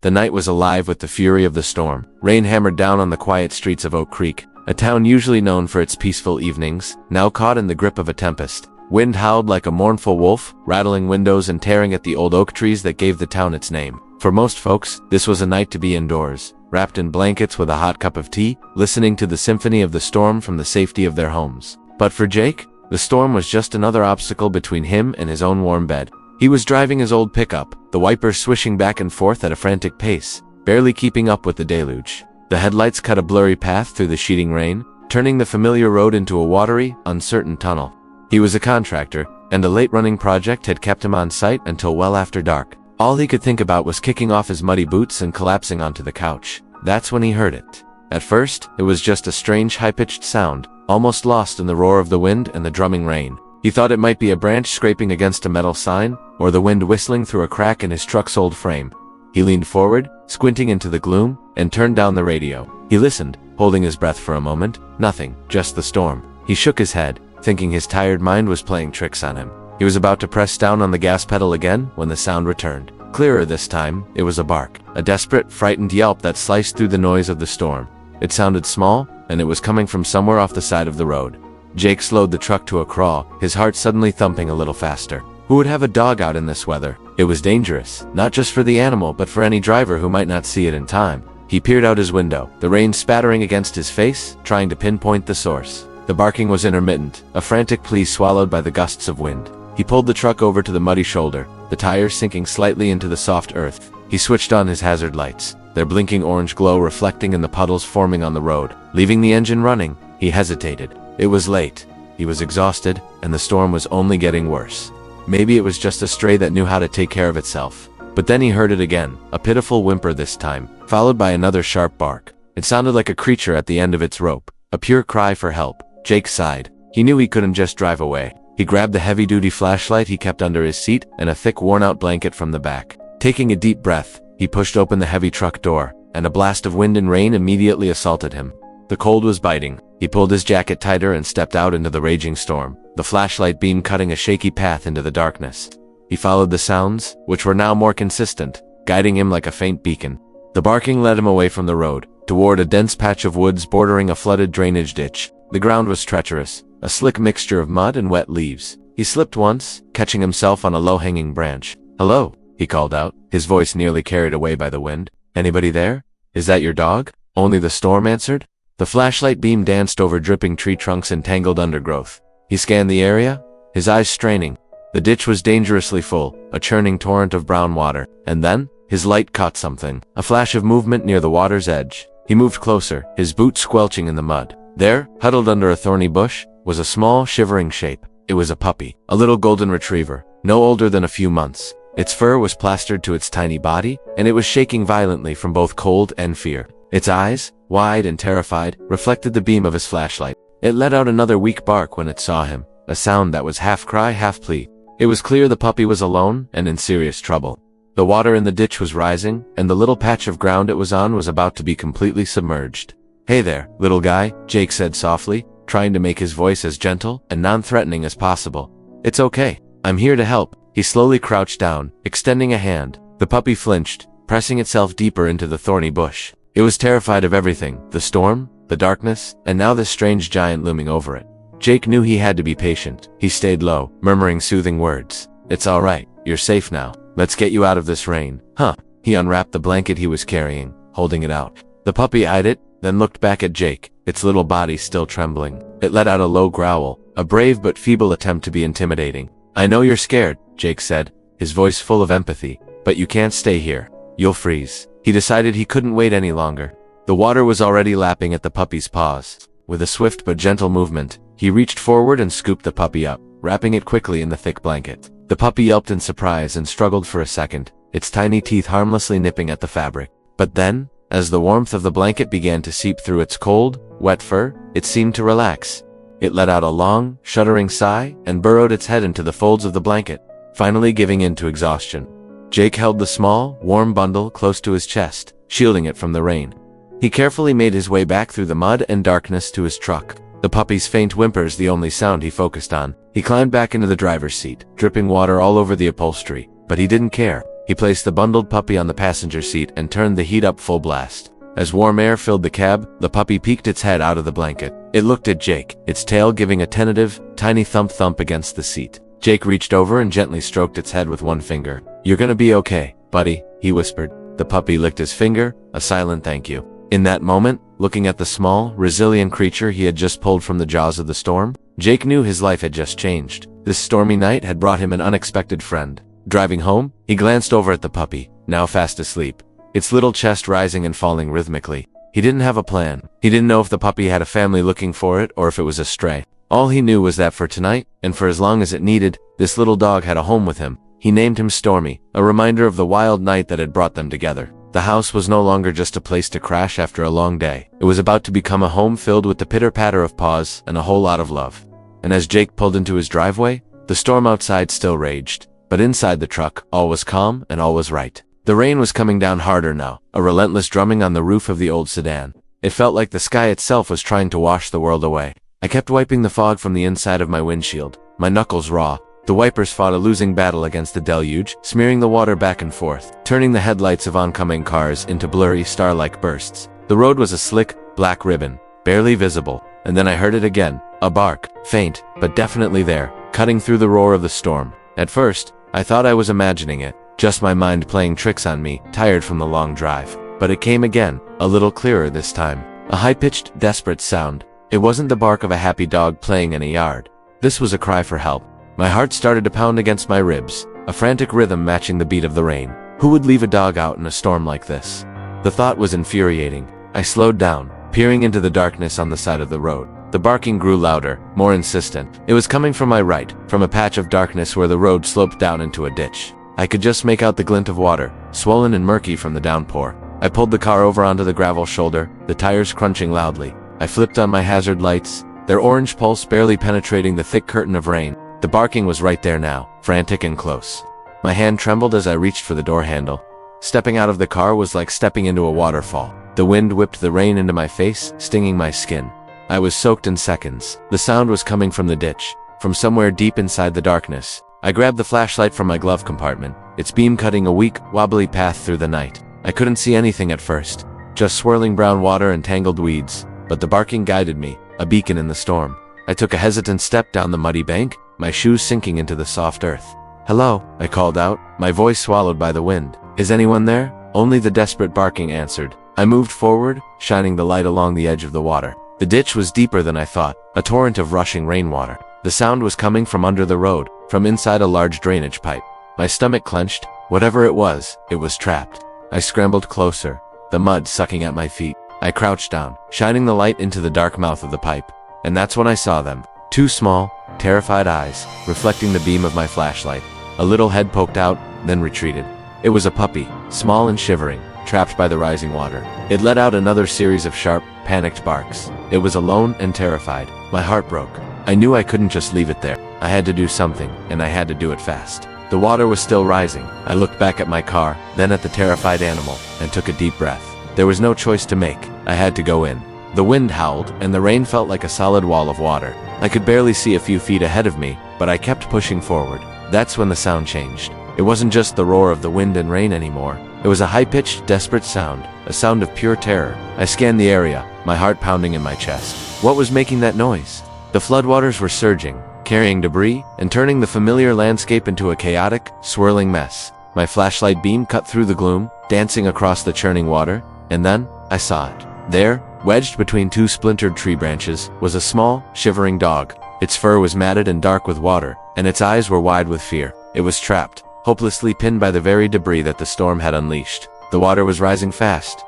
The night was alive with the fury of the storm. Rain hammered down on the quiet streets of Oak Creek, a town usually known for its peaceful evenings, now caught in the grip of a tempest. Wind howled like a mournful wolf, rattling windows and tearing at the old oak trees that gave the town its name. For most folks, this was a night to be indoors, wrapped in blankets with a hot cup of tea, listening to the symphony of the storm from the safety of their homes. But for Jake, the storm was just another obstacle between him and his own warm bed. He was driving his old pickup, the wipers swishing back and forth at a frantic pace, barely keeping up with the deluge. The headlights cut a blurry path through the sheeting rain, turning the familiar road into a watery, uncertain tunnel. He was a contractor, and a late-running project had kept him on site until well after dark. All he could think about was kicking off his muddy boots and collapsing onto the couch. That's when he heard it. At first, it was just a strange high-pitched sound, almost lost in the roar of the wind and the drumming rain. He thought it might be a branch scraping against a metal sign, or the wind whistling through a crack in his truck's old frame. He leaned forward, squinting into the gloom, and turned down the radio. He listened, holding his breath for a moment. Nothing, just the storm. He shook his head, thinking his tired mind was playing tricks on him. He was about to press down on the gas pedal again when the sound returned. Clearer this time, it was a bark, a desperate, frightened yelp that sliced through the noise of the storm. It sounded small, and it was coming from somewhere off the side of the road. Jake slowed the truck to a crawl, his heart suddenly thumping a little faster. Who would have a dog out in this weather? It was dangerous, not just for the animal but for any driver who might not see it in time. He peered out his window, the rain spattering against his face, trying to pinpoint the source. The barking was intermittent, a frantic plea swallowed by the gusts of wind. He pulled the truck over to the muddy shoulder, the tires sinking slightly into the soft earth. He switched on his hazard lights, their blinking orange glow reflecting in the puddles forming on the road. Leaving the engine running, he hesitated. It was late. He was exhausted, and the storm was only getting worse. Maybe it was just a stray that knew how to take care of itself. But then he heard it again, a pitiful whimper this time, followed by another sharp bark. It sounded like a creature at the end of its rope, a pure cry for help. Jake sighed. He knew he couldn't just drive away. He grabbed the heavy-duty flashlight he kept under his seat and a thick worn-out blanket from the back. Taking a deep breath, he pushed open the heavy truck door, and a blast of wind and rain immediately assaulted him. The cold was biting. He pulled his jacket tighter and stepped out into the raging storm, the flashlight beam cutting a shaky path into the darkness. He followed the sounds, which were now more consistent, guiding him like a faint beacon. The barking led him away from the road, toward a dense patch of woods bordering a flooded drainage ditch. The ground was treacherous, a slick mixture of mud and wet leaves. He slipped once, catching himself on a low-hanging branch. "Hello," he called out, his voice nearly carried away by the wind. "Anybody there? Is that your dog?" Only the storm answered. The flashlight beam danced over dripping tree trunks and tangled undergrowth. He scanned the area, his eyes straining. The ditch was dangerously full, a churning torrent of brown water. And then, his light caught something, a flash of movement near the water's edge. He moved closer, his boots squelching in the mud. There, huddled under a thorny bush, was a small, shivering shape. It was a puppy, a little golden retriever, no older than a few months. Its fur was plastered to its tiny body, and it was shaking violently from both cold and fear. Its eyes, wide and terrified, reflected the beam of his flashlight. It let out another weak bark when it saw him, a sound that was half cry, half plea. It was clear the puppy was alone and in serious trouble. The water in the ditch was rising, and the little patch of ground it was on was about to be completely submerged. "Hey there, little guy," Jake said softly, trying to make his voice as gentle and non-threatening as possible. "It's okay. I'm here to help." He slowly crouched down, extending a hand. The puppy flinched, pressing itself deeper into the thorny bush. It was terrified of everything, the storm, the darkness, and now this strange giant looming over it. Jake knew he had to be patient. He stayed low, murmuring soothing words. "It's all right. You're safe now. Let's get you out of this rain." "Huh." He unwrapped the blanket he was carrying, holding it out. The puppy eyed it, then looked back at Jake, its little body still trembling. It let out a low growl, a brave but feeble attempt to be intimidating. "I know you're scared," Jake said, his voice full of empathy, "but you can't stay here. You'll freeze." He decided he couldn't wait any longer. The water was already lapping at the puppy's paws. With a swift but gentle movement, he reached forward and scooped the puppy up, wrapping it quickly in the thick blanket. The puppy yelped in surprise and struggled for a second, its tiny teeth harmlessly nipping at the fabric. But then, as the warmth of the blanket began to seep through its cold, wet fur, it seemed to relax. It let out a long, shuddering sigh and burrowed its head into the folds of the blanket, finally giving in to exhaustion. Jake held the small, warm bundle close to his chest, shielding it from the rain. He carefully made his way back through the mud and darkness to his truck, the puppy's faint whimpers the only sound he focused on. He climbed back into the driver's seat, dripping water all over the upholstery, but he didn't care. He placed the bundled puppy on the passenger seat and turned the heat up full blast. As warm air filled the cab, the puppy peeked its head out of the blanket. It looked at Jake, its tail giving a tentative, tiny thump against the seat. Jake reached over and gently stroked its head with one finger. "You're gonna be okay, buddy," he whispered. The puppy licked his finger, a silent thank you. In that moment, looking at the small, resilient creature he had just pulled from the jaws of the storm, Jake knew his life had just changed. This stormy night had brought him an unexpected friend. Driving home, he glanced over at the puppy, now fast asleep, its little chest rising and falling rhythmically. He didn't have a plan. He didn't know if the puppy had a family looking for it or if it was a stray. All he knew was that for tonight, and for as long as it needed, this little dog had a home with him. He named him Stormy, a reminder of the wild night that had brought them together. The house was no longer just a place to crash after a long day. It was about to become a home filled with the pitter-patter of paws and a whole lot of love. And as Jake pulled into his driveway, the storm outside still raged. But inside the truck, all was calm and all was right. The rain was coming down harder now, a relentless drumming on the roof of the old sedan. It felt like the sky itself was trying to wash the world away. I kept wiping the fog from the inside of my windshield, my knuckles raw. The wipers fought a losing battle against the deluge, smearing the water back and forth, turning the headlights of oncoming cars into blurry, star-like bursts. The road was a slick, black ribbon, barely visible, and then I heard it again, a bark, faint, but definitely there, cutting through the roar of the storm. At first, I thought I was imagining it, just my mind playing tricks on me, tired from the long drive. But it came again, a little clearer this time. A high-pitched, desperate sound. It wasn't the bark of a happy dog playing in a yard. This was a cry for help. My heart started to pound against my ribs, a frantic rhythm matching the beat of the rain. Who would leave a dog out in a storm like this? The thought was infuriating. I slowed down, peering into the darkness on the side of the road. The barking grew louder, more insistent. It was coming from my right, from a patch of darkness where the road sloped down into a ditch. I could just make out the glint of water, swollen and murky from the downpour. I pulled the car over onto the gravel shoulder, the tires crunching loudly. I flipped on my hazard lights, their orange pulse barely penetrating the thick curtain of rain. The barking was right there now, frantic and close. My hand trembled as I reached for the door handle. Stepping out of the car was like stepping into a waterfall. The wind whipped the rain into my face, stinging my skin. I was soaked in seconds. The sound was coming from the ditch, from somewhere deep inside the darkness. I grabbed the flashlight from my glove compartment, its beam cutting a weak, wobbly path through the night. I couldn't see anything at first, just swirling brown water and tangled weeds, but the barking guided me, a beacon in the storm. I took a hesitant step down the muddy bank, my shoes sinking into the soft earth. "Hello," I called out, my voice swallowed by the wind. "Is anyone there?" Only the desperate barking answered. I moved forward, shining the light along the edge of the water. The ditch was deeper than I thought, a torrent of rushing rainwater. The sound was coming from under the road, from inside a large drainage pipe. My stomach clenched. Whatever it was trapped. I scrambled closer, the mud sucking at my feet. I crouched down, shining the light into the dark mouth of the pipe. And that's when I saw them. Two small, terrified eyes, reflecting the beam of my flashlight. A little head poked out, then retreated. It was a puppy, small and shivering, trapped by the rising water. It let out another series of sharp, panicked barks. It was alone and terrified. My heart broke. I knew I couldn't just leave it there. I had to do something, and I had to do it fast. The water was still rising. I looked back at my car, then at the terrified animal, and took a deep breath. There was no choice to make. I had to go in. The wind howled, and the rain felt like a solid wall of water. I could barely see a few feet ahead of me, but I kept pushing forward. That's when the sound changed. It wasn't just the roar of the wind and rain anymore. It was a high-pitched, desperate sound, a sound of pure terror. I scanned the area, my heart pounding in my chest. What was making that noise? The floodwaters were surging, carrying debris, and turning the familiar landscape into a chaotic, swirling mess. My flashlight beam cut through the gloom, dancing across the churning water, and then I saw it. There, wedged between two splintered tree branches, was a small, shivering dog. Its fur was matted and dark with water, and its eyes were wide with fear. It was trapped, hopelessly pinned by the very debris that the storm had unleashed. The water was rising fast.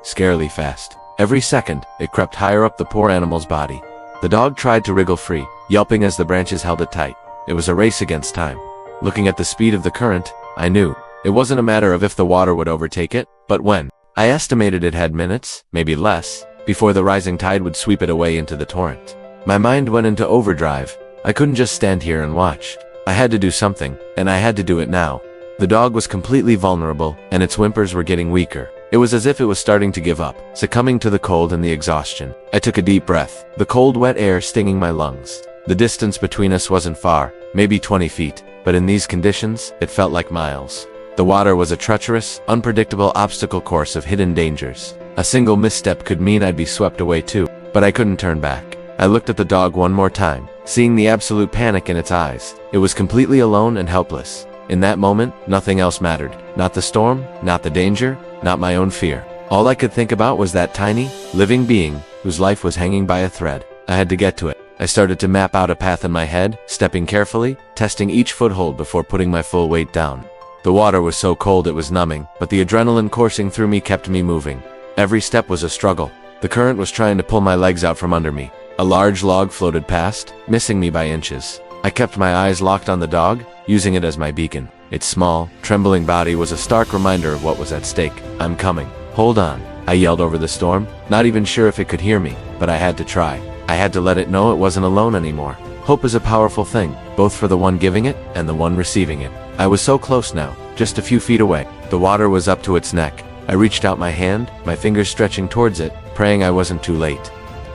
Scarily fast. Every second, it crept higher up the poor animal's body. The dog tried to wriggle free, yelping as the branches held it tight. It was a race against time. Looking at the speed of the current, I knew. It wasn't a matter of if the water would overtake it, but when. I estimated it had minutes, maybe less, before the rising tide would sweep it away into the torrent. My mind went into overdrive. I couldn't just stand here and watch. I had to do something, and I had to do it now. The dog was completely vulnerable, and its whimpers were getting weaker. It was as if it was starting to give up, succumbing to the cold and the exhaustion. I took a deep breath, the cold, wet air stinging my lungs. The distance between us wasn't far, maybe 20 feet, but in these conditions, it felt like miles. The water was a treacherous, unpredictable obstacle course of hidden dangers. A single misstep could mean I'd be swept away too, but I couldn't turn back. I looked at the dog one more time, seeing the absolute panic in its eyes. It was completely alone and helpless. In that moment, nothing else mattered. Not the storm, not the danger, not my own fear. All I could think about was that tiny, living being whose life was hanging by a thread. I had to get to it. I started to map out a path in my head, stepping carefully, testing each foothold before putting my full weight down. The water was so cold it was numbing, but the adrenaline coursing through me kept me moving. Every step was a struggle. The current was trying to pull my legs out from under me. A large log floated past, missing me by inches. I kept my eyes locked on the dog, using it as my beacon. Its small, trembling body was a stark reminder of what was at stake. "I'm coming. Hold on," I yelled over the storm, not even sure if it could hear me, but I had to try. I had to let it know it wasn't alone anymore. Hope is a powerful thing, both for the one giving it and the one receiving it. I was so close now, just a few feet away. The water was up to its neck. I reached out my hand, my fingers stretching towards it, praying I wasn't too late.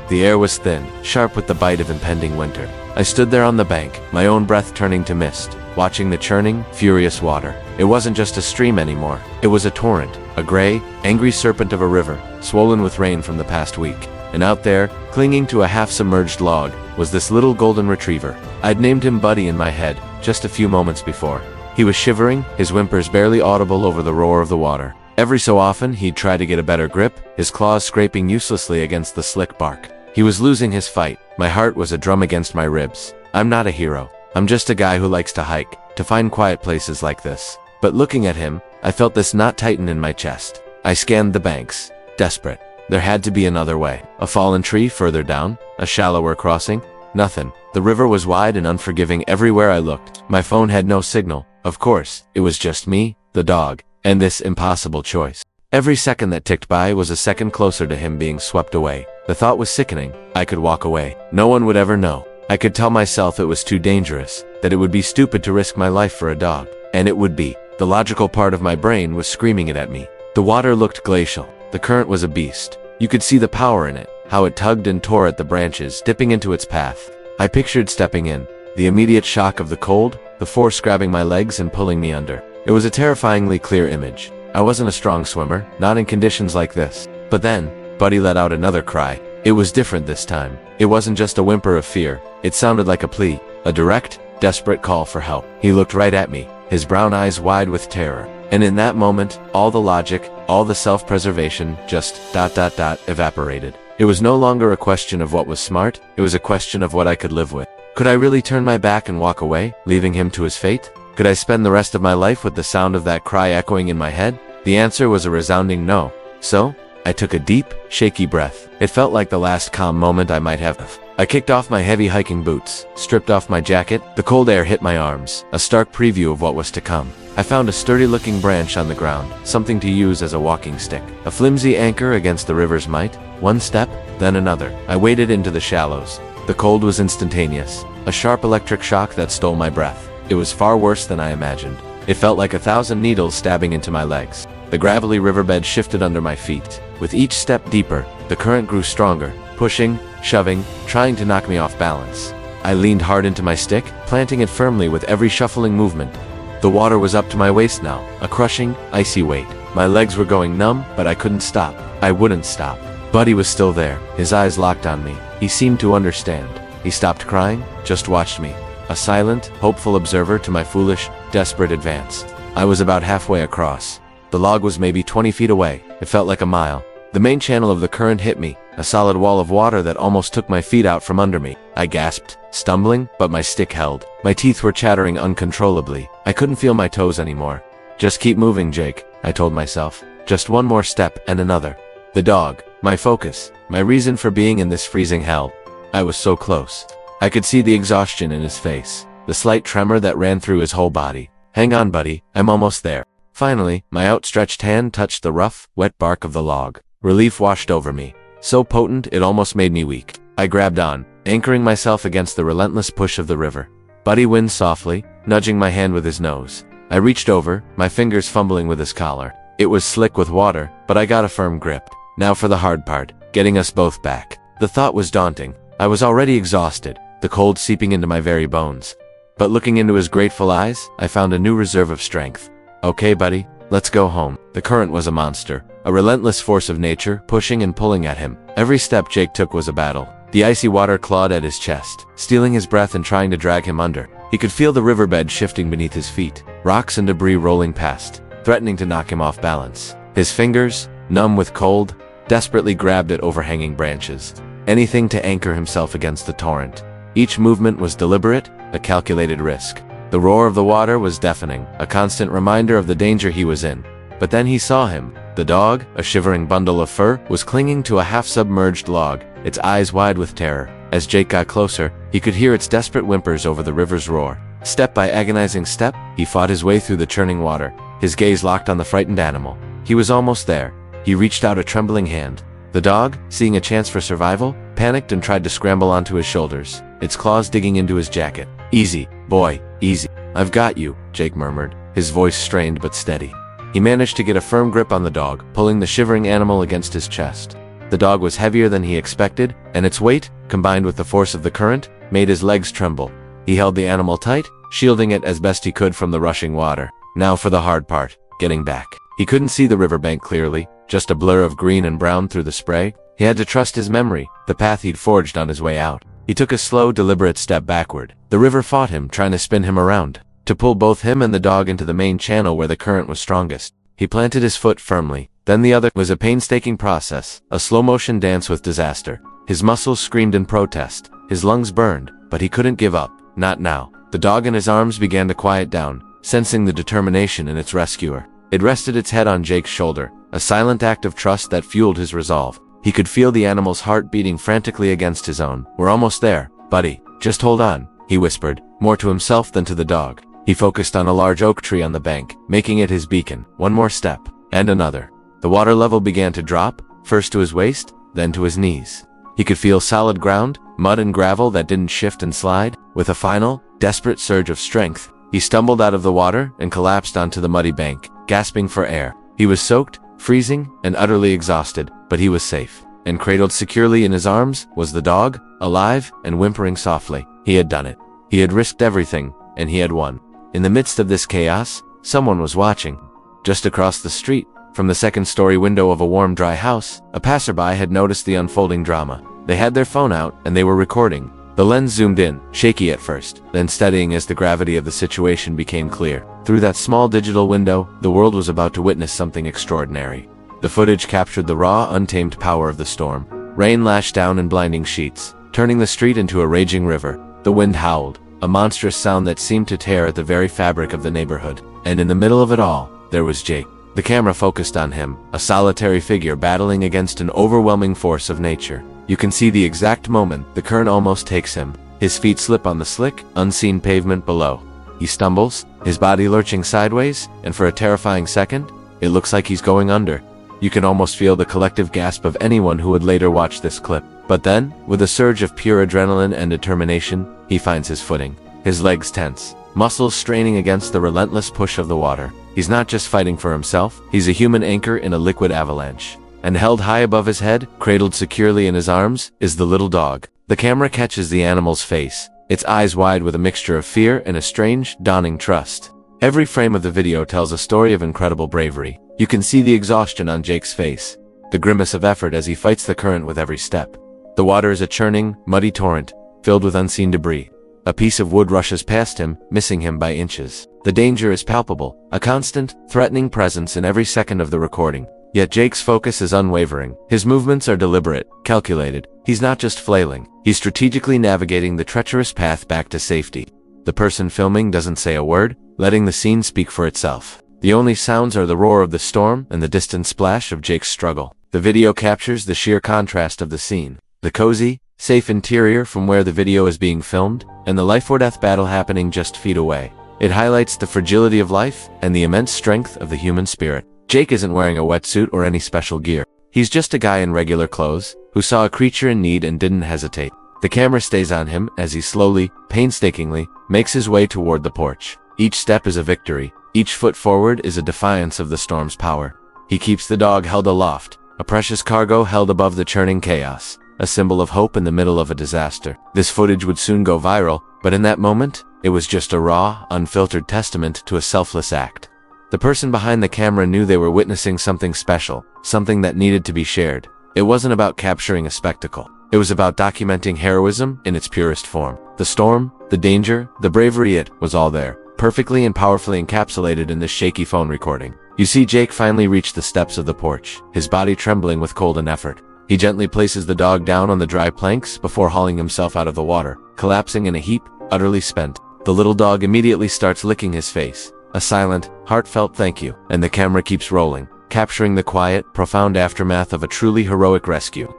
The air was thin, sharp with the bite of impending winter. I stood there on the bank, my own breath turning to mist, watching the churning, furious water. It wasn't just a stream anymore. It was a torrent, a gray, angry serpent of a river, swollen with rain from the past week. And out there, clinging to a half-submerged log, was this little golden retriever. I'd named him Buddy in my head, just a few moments before. He was shivering, his whimpers barely audible over the roar of the water. Every so often, he'd try to get a better grip, his claws scraping uselessly against the slick bark. He was losing his fight. My heart was a drum against my ribs. I'm not a hero. I'm just a guy who likes to hike, to find quiet places like this. But looking at him, I felt this knot tighten in my chest. I scanned the banks, desperate. There had to be another way. A fallen tree further down, a shallower crossing. Nothing. The river was wide and unforgiving everywhere I looked. My phone had no signal. Of course, it was just me, the dog, and this impossible choice. Every second that ticked by was a second closer to him being swept away. The thought was sickening. I could walk away. No one would ever know. I could tell myself it was too dangerous, that it would be stupid to risk my life for a dog. And it would be. The logical part of my brain was screaming it at me. The water looked glacial. The current was a beast. You could see the power in it, how it tugged and tore at the branches, dipping into its path. I pictured stepping in, the immediate shock of the cold, the force grabbing my legs and pulling me under. It was a terrifyingly clear image. I wasn't a strong swimmer, not in conditions like this. But then, Buddy let out another cry. It was different this time. It wasn't just a whimper of fear. It sounded like a plea, a direct, desperate call for help. He looked right at me, his brown eyes wide with terror. And in that moment, all the logic, all the self-preservation, just ... evaporated. It was no longer a question of what was smart, it was a question of what I could live with. Could I really turn my back and walk away, leaving him to his fate? Could I spend the rest of my life with the sound of that cry echoing in my head? The answer was a resounding no. So, I took a deep, shaky breath. It felt like the last calm moment I might have. I kicked off my heavy hiking boots, stripped off my jacket. The cold air hit my arms, a stark preview of what was to come. I found a sturdy-looking branch on the ground, something to use as a walking stick. A flimsy anchor against the river's might. One step, then another. I waded into the shallows. The cold was instantaneous, a sharp electric shock that stole my breath. It was far worse than I imagined. It felt like 1,000 needles stabbing into my legs. The gravelly riverbed shifted under my feet. With each step deeper, the current grew stronger, pushing, shoving, trying to knock me off balance. I leaned hard into my stick, planting it firmly with every shuffling movement. The water was up to my waist now, a crushing, icy weight. My legs were going numb, but I couldn't stop. I wouldn't stop. Buddy was still there, his eyes locked on me. He seemed to understand. He stopped crying, just watched me. A silent, hopeful observer to my foolish, desperate advance. I was about halfway across. The log was maybe 20 feet away. It felt like a mile. The main channel of the current hit me, a solid wall of water that almost took my feet out from under me. I gasped, stumbling, but my stick held. My teeth were chattering uncontrollably. I couldn't feel my toes anymore. Just keep moving, Jake, I told myself. Just one more step and another. The dog, my focus, my reason for being in this freezing hell. I was so close. I could see the exhaustion in his face, the slight tremor that ran through his whole body. Hang on, buddy, I'm almost there. Finally, my outstretched hand touched the rough, wet bark of the log. Relief washed over me, so potent it almost made me weak. I grabbed on, anchoring myself against the relentless push of the river. Buddy whined softly, nudging my hand with his nose. I reached over, my fingers fumbling with his collar. It was slick with water, but I got a firm grip. Now for the hard part, getting us both back. The thought was daunting. I was already exhausted, the cold seeping into my very bones. But looking into his grateful eyes, I found a new reserve of strength. Okay, buddy, let's go home. The current was a monster, a relentless force of nature, pushing and pulling at him. Every step Jake took was a battle. The icy water clawed at his chest, stealing his breath and trying to drag him under. He could feel the riverbed shifting beneath his feet, rocks and debris rolling past, threatening to knock him off balance. His fingers, numb with cold, desperately grabbed at overhanging branches, anything to anchor himself against the torrent. Each movement was deliberate, a calculated risk. The roar of the water was deafening, a constant reminder of the danger he was in. But then he saw him. The dog, a shivering bundle of fur, was clinging to a half-submerged log, its eyes wide with terror. As Jake got closer, he could hear its desperate whimpers over the river's roar. Step by agonizing step, he fought his way through the churning water, his gaze locked on the frightened animal. He was almost there. He reached out a trembling hand. The dog, seeing a chance for survival, panicked and tried to scramble onto his shoulders, its claws digging into his jacket. "Easy, boy, easy. I've got you," Jake murmured, his voice strained but steady. He managed to get a firm grip on the dog, pulling the shivering animal against his chest. The dog was heavier than he expected, and its weight, combined with the force of the current, made his legs tremble. He held the animal tight, shielding it as best he could from the rushing water. Now for the hard part, getting back. He couldn't see the riverbank clearly, just a blur of green and brown through the spray. He had to trust his memory, the path he'd forged on his way out. He took a slow, deliberate step backward. The river fought him, trying to spin him around, to pull both him and the dog into the main channel where the current was strongest. He planted his foot firmly, then the other. Was a painstaking process, a slow-motion dance with disaster. His muscles screamed in protest, his lungs burned, but he couldn't give up. Not now. The dog in his arms began to quiet down, sensing the determination in its rescuer. It rested its head on Jake's shoulder, a silent act of trust that fueled his resolve. He could feel the animal's heart beating frantically against his own. "We're almost there, buddy. Just hold on," he whispered, more to himself than to the dog. He focused on a large oak tree on the bank, making it his beacon. One more step, and another. The water level began to drop, first to his waist, then to his knees. He could feel solid ground, mud and gravel that didn't shift and slide. With a final, desperate surge of strength, he stumbled out of the water and collapsed onto the muddy bank, gasping for air. He was soaked, freezing, and utterly exhausted, but he was safe. And cradled securely in his arms was the dog, alive and whimpering softly. He had done it. He had risked everything, and he had won. In the midst of this chaos, someone was watching. Just across the street, from the second-story window of a warm, dry house, a passerby had noticed the unfolding drama. They had their phone out, and they were recording. The lens zoomed in, shaky at first, then steadying as the gravity of the situation became clear. Through that small digital window, the world was about to witness something extraordinary. The footage captured the raw, untamed power of the storm. Rain lashed down in blinding sheets, turning the street into a raging river. The wind howled, a monstrous sound that seemed to tear at the very fabric of the neighborhood. And in the middle of it all, there was Jake. The camera focused on him, a solitary figure battling against an overwhelming force of nature. You can see the exact moment the current almost takes him. His feet slip on the slick, unseen pavement below. He stumbles, his body lurching sideways, and for a terrifying second, it looks like he's going under. You can almost feel the collective gasp of anyone who would later watch this clip. But then, with a surge of pure adrenaline and determination, he finds his footing. His legs tense, muscles straining against the relentless push of the water. He's not just fighting for himself, he's a human anchor in a liquid avalanche. And held high above his head, cradled securely in his arms, is the little dog. The camera catches the animal's face, its eyes wide with a mixture of fear and a strange, dawning trust. Every frame of the video tells a story of incredible bravery. You can see the exhaustion on Jake's face, the grimace of effort as he fights the current with every step. The water is a churning, muddy torrent, filled with unseen debris. A piece of wood rushes past him, missing him by inches. The danger is palpable, a constant, threatening presence in every second of the recording. Yet Jake's focus is unwavering. His movements are deliberate, calculated. He's not just flailing. He's strategically navigating the treacherous path back to safety. The person filming doesn't say a word, letting the scene speak for itself. The only sounds are the roar of the storm and the distant splash of Jake's struggle. The video captures the sheer contrast of the scene. The cozy, safe interior from where the video is being filmed, and the life-or-death battle happening just feet away. It highlights the fragility of life and the immense strength of the human spirit. Jake isn't wearing a wetsuit or any special gear. He's just a guy in regular clothes, who saw a creature in need and didn't hesitate. The camera stays on him as he slowly, painstakingly, makes his way toward the porch. Each step is a victory. Each foot forward is a defiance of the storm's power. He keeps the dog held aloft, a precious cargo held above the churning chaos, a symbol of hope in the middle of a disaster. This footage would soon go viral, but in that moment, it was just a raw, unfiltered testament to a selfless act. The person behind the camera knew they were witnessing something special, something that needed to be shared. It wasn't about capturing a spectacle. It was about documenting heroism in its purest form. The storm, the danger, the bravery, it was all there, perfectly and powerfully encapsulated in this shaky phone recording. You see Jake finally reached the steps of the porch, his body trembling with cold and effort. He gently places the dog down on the dry planks before hauling himself out of the water, collapsing in a heap, utterly spent. The little dog immediately starts licking his face. A silent, heartfelt thank you, and the camera keeps rolling, capturing the quiet, profound aftermath of a truly heroic rescue.